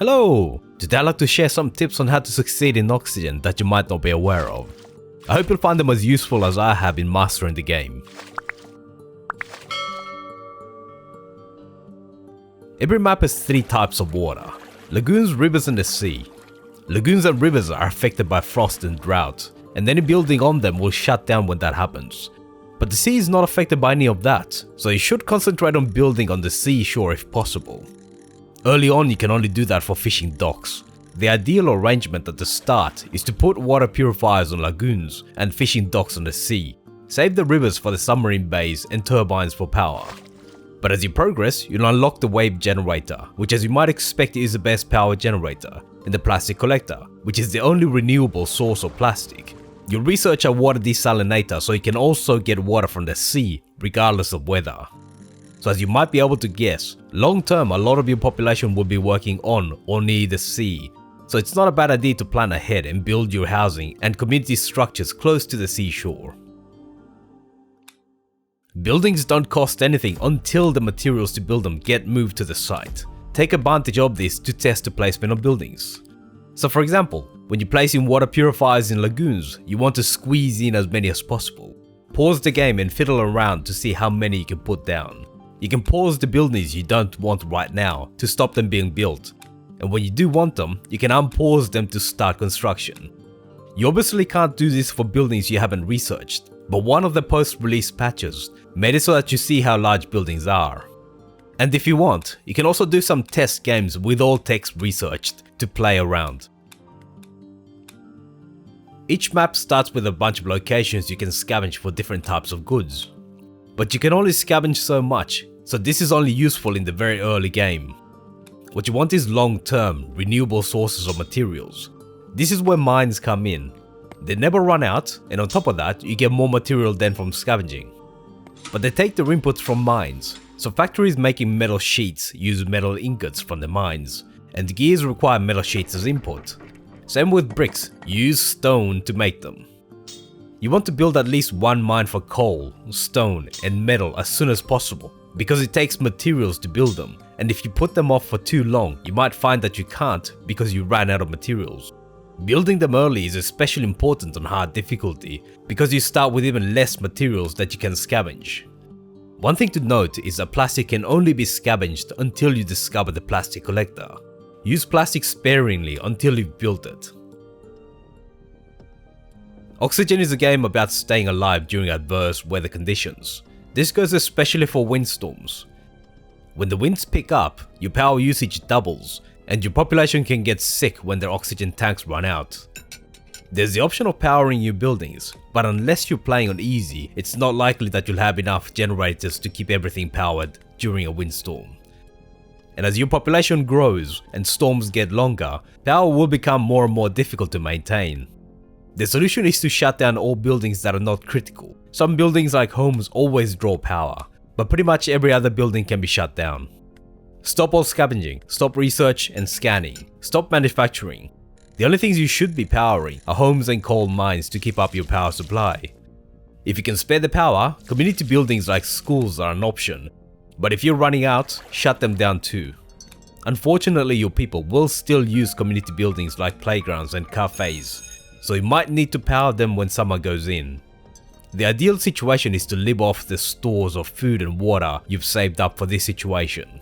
Hello! Today I'd like to share some tips on how to succeed in Oxygen that you might not be aware of. I hope you'll find them as useful as I have in mastering the game. Every map has 3 types of water: lagoons, rivers and the sea. Lagoons and rivers are affected by frost and drought, and any building on them will shut down when that happens. But the sea is not affected by any of that, so you should concentrate on building on the seashore if possible. Early on you can only do that for fishing docks. The ideal arrangement at the start is to put water purifiers on lagoons and fishing docks on the sea. Save the rivers for the submarine bays and turbines for power. But as you progress, you'll unlock the wave generator, which as you might expect is the best power generator, and the plastic collector, which is the only renewable source of plastic. You'll research a water desalinator so you can also get water from the sea, regardless of weather. So as you might be able to guess, long term a lot of your population will be working on or near the sea, so it's not a bad idea to plan ahead and build your housing and community structures close to the seashore. Buildings don't cost anything until the materials to build them get moved to the site. Take advantage of this to test the placement of buildings. So for example, when you place in water purifiers in lagoons, you want to squeeze in as many as possible. Pause the game and fiddle around to see how many you can put down. You can pause the buildings you don't want right now to stop them being built, and when you do want them, you can unpause them to start construction. You obviously can't do this for buildings you haven't researched, but one of the post-release patches made it so that you see how large buildings are. And if you want, you can also do some test games with all text researched to play around. Each map starts with a bunch of locations you can scavenge for different types of goods. But you can only scavenge so much, so this is only useful in the very early game. What you want is long-term, renewable sources of materials. This is where mines come in. They never run out, and on top of that, you get more material than from scavenging. But they take their inputs from mines, so factories making metal sheets use metal ingots from the mines, and gears require metal sheets as input. Same with bricks, you use stone to make them. You want to build at least one mine for coal, stone, and metal as soon as possible, because it takes materials to build them, and if you put them off for too long, you might find that you can't because you ran out of materials. Building them early is especially important on hard difficulty, because you start with even less materials that you can scavenge. One thing to note is that plastic can only be scavenged until you discover the plastic collector. Use plastic sparingly until you've built it. Oxygen is a game about staying alive during adverse weather conditions. This goes especially for windstorms. When the winds pick up, your power usage doubles, and your population can get sick when their oxygen tanks run out. There's the option of powering your buildings, but unless you're playing on easy, it's not likely that you'll have enough generators to keep everything powered during a windstorm. And as your population grows and storms get longer, power will become more and more difficult to maintain. The solution is to shut down all buildings that are not critical. Some buildings like homes always draw power, but pretty much every other building can be shut down. Stop all scavenging, stop research and scanning, stop manufacturing. The only things you should be powering are homes and coal mines to keep up your power supply. If you can spare the power, community buildings like schools are an option, but if you're running out, shut them down too. Unfortunately, your people will still use community buildings like playgrounds and cafes, so you might need to power them when summer goes in. The ideal situation is to live off the stores of food and water you've saved up for this situation.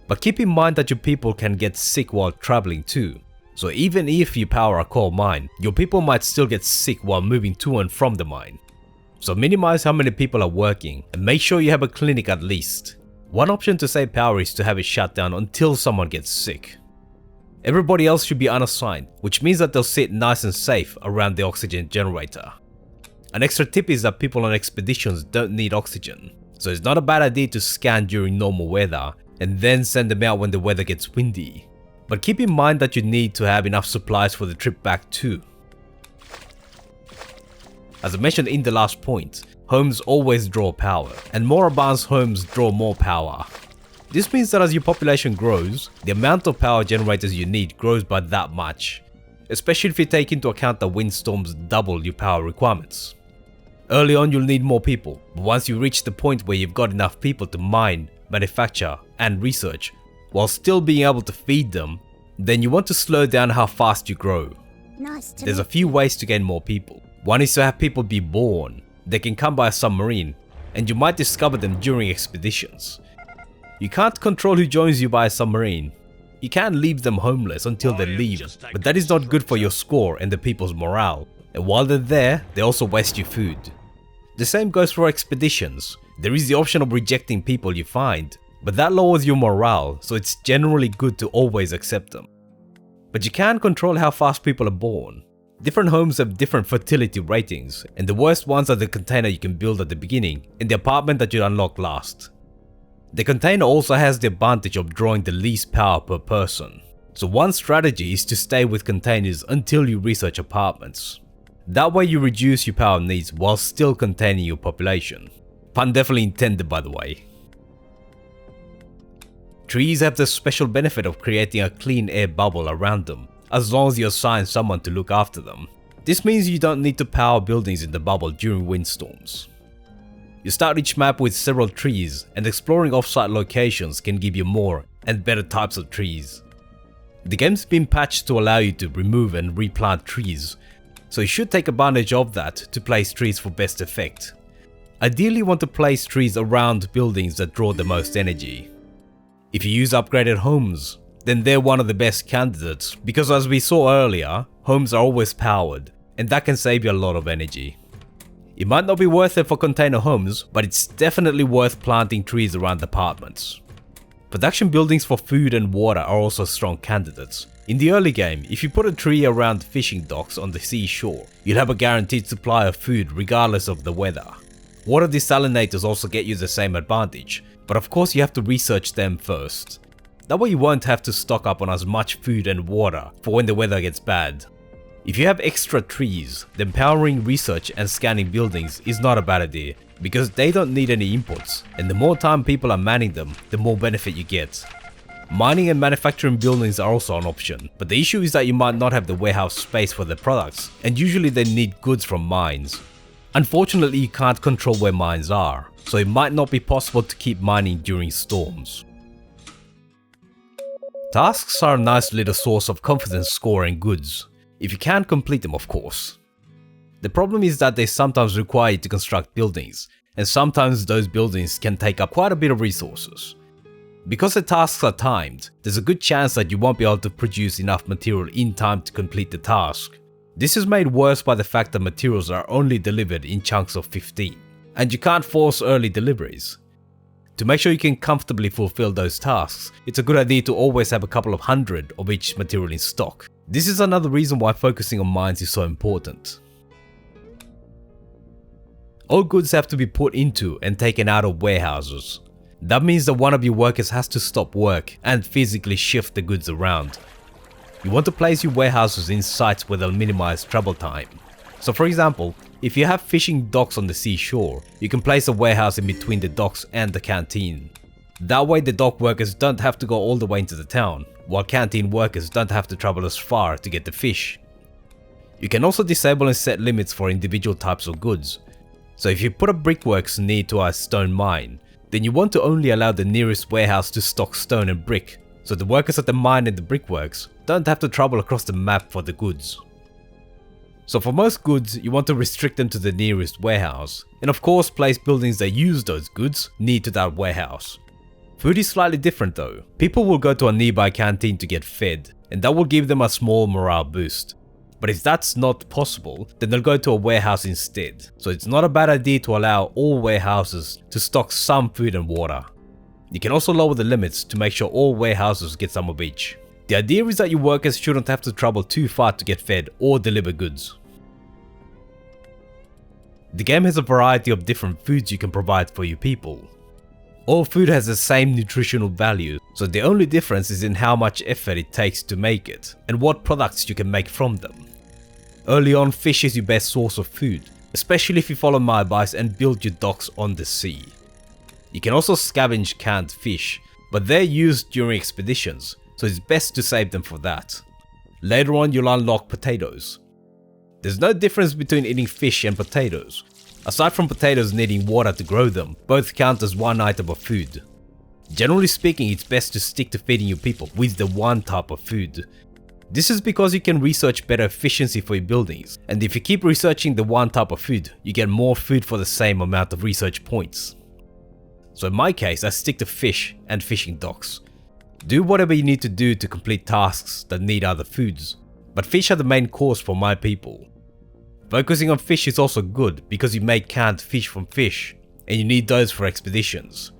But keep in mind that your people can get sick while traveling too, so even if you power a coal mine, your people might still get sick while moving to and from the mine. So minimize how many people are working and make sure you have a clinic at least. One option to save power is to have it shut down until someone gets sick. Everybody else should be unassigned, which means that they'll sit nice and safe around the oxygen generator. An extra tip is that people on expeditions don't need oxygen, so it's not a bad idea to scan during normal weather and then send them out when the weather gets windy. But keep in mind that you need to have enough supplies for the trip back too. As I mentioned in the last point, homes always draw power, and more advanced homes draw more power. This means that as your population grows, the amount of power generators you need grows by that much, especially if you take into account that windstorms double your power requirements. Early on you'll need more people, but once you reach the point where you've got enough people to mine, manufacture, and research, while still being able to feed them, then you want to slow down how fast you grow. There's a few ways to gain more people. One is to have people be born. They can come by a submarine, and you might discover them during expeditions. You can't control who joins you by a submarine. You can't leave them homeless until they leave, but that is not good for your score and the people's morale. And while they're there, they also waste you food. The same goes for expeditions. There is the option of rejecting people you find, but that lowers your morale, so it's generally good to always accept them. But you can control how fast people are born. Different homes have different fertility ratings, and the worst ones are the container you can build at the beginning and the apartment that you unlock last. The container also has the advantage of drawing the least power per person, so one strategy is to stay with containers until you research apartments. That way you reduce your power needs while still containing your population. Pun definitely intended, by the way. Trees have the special benefit of creating a clean air bubble around them, as long as you assign someone to look after them. This means you don't need to power buildings in the bubble during windstorms. You start each map with several trees, and exploring off-site locations can give you more and better types of trees. The game's been patched to allow you to remove and replant trees, so you should take advantage of that to place trees for best effect. Ideally you want to place trees around buildings that draw the most energy. If you use upgraded homes, then they're one of the best candidates because, as we saw earlier, homes are always powered, and that can save you a lot of energy. It might not be worth it for container homes, but it's definitely worth planting trees around apartments. Production buildings for food and water are also strong candidates. In the early game, if you put a tree around fishing docks on the seashore, you'll have a guaranteed supply of food regardless of the weather. Water desalinators also get you the same advantage, but of course you have to research them first. That way you won't have to stock up on as much food and water for when the weather gets bad. If you have extra trees, then powering research and scanning buildings is not a bad idea, because they don't need any inputs, and the more time people are manning them, the more benefit you get. Mining and manufacturing buildings are also an option, but the issue is that you might not have the warehouse space for the products, and usually they need goods from mines. Unfortunately, you can't control where mines are, so it might not be possible to keep mining during storms. Tasks are a nice little source of confidence score and goods, if you can complete them, of course. The problem is that they sometimes require you to construct buildings, and sometimes those buildings can take up quite a bit of resources. Because the tasks are timed, there's a good chance that you won't be able to produce enough material in time to complete the task. This is made worse by the fact that materials are only delivered in chunks of 15, and you can't force early deliveries. To make sure you can comfortably fulfill those tasks, it's a good idea to always have a couple of hundred of each material in stock. This is another reason why focusing on mines is so important. All goods have to be put into and taken out of warehouses. That means that one of your workers has to stop work and physically shift the goods around. You want to place your warehouses in sites where they'll minimize travel time. So for example, if you have fishing docks on the seashore, you can place a warehouse in between the docks and the canteen. That way the dock workers don't have to go all the way into the town, while canteen workers don't have to travel as far to get the fish. You can also disable and set limits for individual types of goods. So if you put a brickworks near to a stone mine, then you want to only allow the nearest warehouse to stock stone and brick, so the workers at the mine and the brickworks don't have to travel across the map for the goods. So for most goods, you want to restrict them to the nearest warehouse, and of course place buildings that use those goods near to that warehouse. Food is slightly different though. People will go to a nearby canteen to get fed, and that will give them a small morale boost. But if that's not possible, then they'll go to a warehouse instead. So it's not a bad idea to allow all warehouses to stock some food and water. You can also lower the limits to make sure all warehouses get some of each. The idea is that your workers shouldn't have to travel too far to get fed or deliver goods. The game has a variety of different foods you can provide for your people. All food has the same nutritional value, so the only difference is in how much effort it takes to make it, and what products you can make from them. Early on, fish is your best source of food, especially if you follow my advice and build your docks on the sea. You can also scavenge canned fish, but they're used during expeditions, so it's best to save them for that. Later on, you'll unlock potatoes. There's no difference between eating fish and potatoes. Aside from potatoes needing water to grow them, both count as one item of food. Generally speaking, it's best to stick to feeding your people with the one type of food. This is because you can research better efficiency for your buildings, and if you keep researching the one type of food, you get more food for the same amount of research points. So in my case, I stick to fish and fishing docks. Do whatever you need to do to complete tasks that need other foods, but fish are the main course for my people. Focusing on fish is also good because you make canned fish from fish, and you need those for expeditions.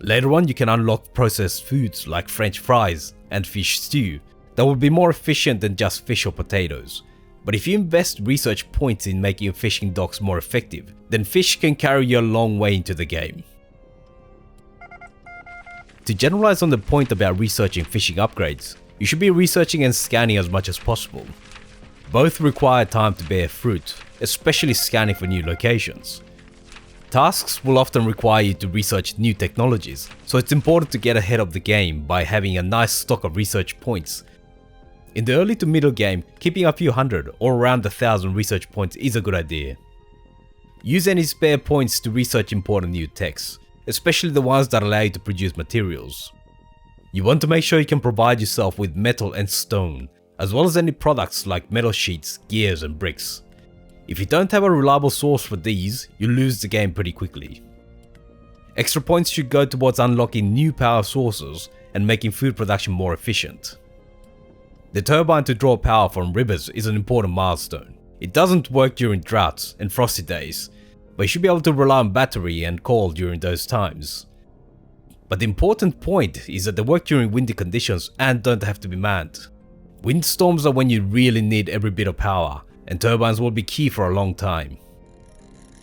Later on, you can unlock processed foods like French fries and fish stew that will be more efficient than just fish or potatoes. But if you invest research points in making your fishing docks more effective, then fish can carry you a long way into the game. To generalize on the point about researching fishing upgrades, you should be researching and scanning as much as possible. Both require time to bear fruit, especially scanning for new locations. Tasks will often require you to research new technologies, so it's important to get ahead of the game by having a nice stock of research points. In the early to middle game, keeping a few hundred or around 1,000 research points is a good idea. Use any spare points to research important new techs, especially the ones that allow you to produce materials. You want to make sure you can provide yourself with metal and stone, as well as any products like metal sheets, gears and bricks. If you don't have a reliable source for these, you lose the game pretty quickly. Extra points should go towards unlocking new power sources and making food production more efficient. The turbine to draw power from rivers is an important milestone. It doesn't work during droughts and frosty days, but you should be able to rely on battery and coal during those times. But the important point is that they work during windy conditions and don't have to be manned. Windstorms are when you really need every bit of power, and turbines will be key for a long time.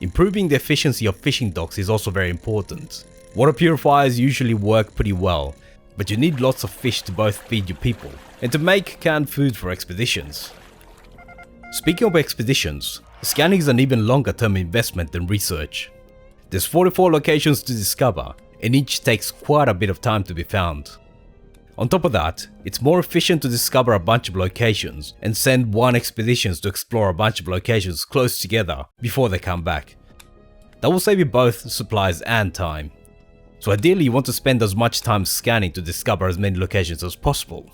Improving the efficiency of fishing docks is also very important. Water purifiers usually work pretty well, but you need lots of fish to both feed your people and to make canned food for expeditions. Speaking of expeditions, scanning is an even longer term investment than research. There's 44 locations to discover, and each takes quite a bit of time to be found. On top of that, it's more efficient to discover a bunch of locations and send one expedition to explore a bunch of locations close together before they come back. That will save you both supplies and time. So ideally you want to spend as much time scanning to discover as many locations as possible.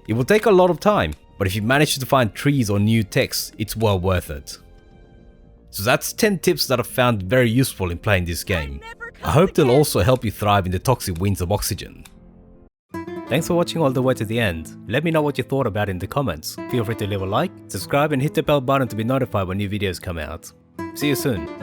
It will take a lot of time, but if you manage to find trees or new techs, it's well worth it. So that's 10 tips that I've found very useful in playing this game. I hope they'll also help you thrive in the toxic winds of oxygen. Thanks for watching all the way to the end. Let me know what you thought about it in the comments. Feel free to leave a like, subscribe and hit the bell button to be notified when new videos come out. See you soon.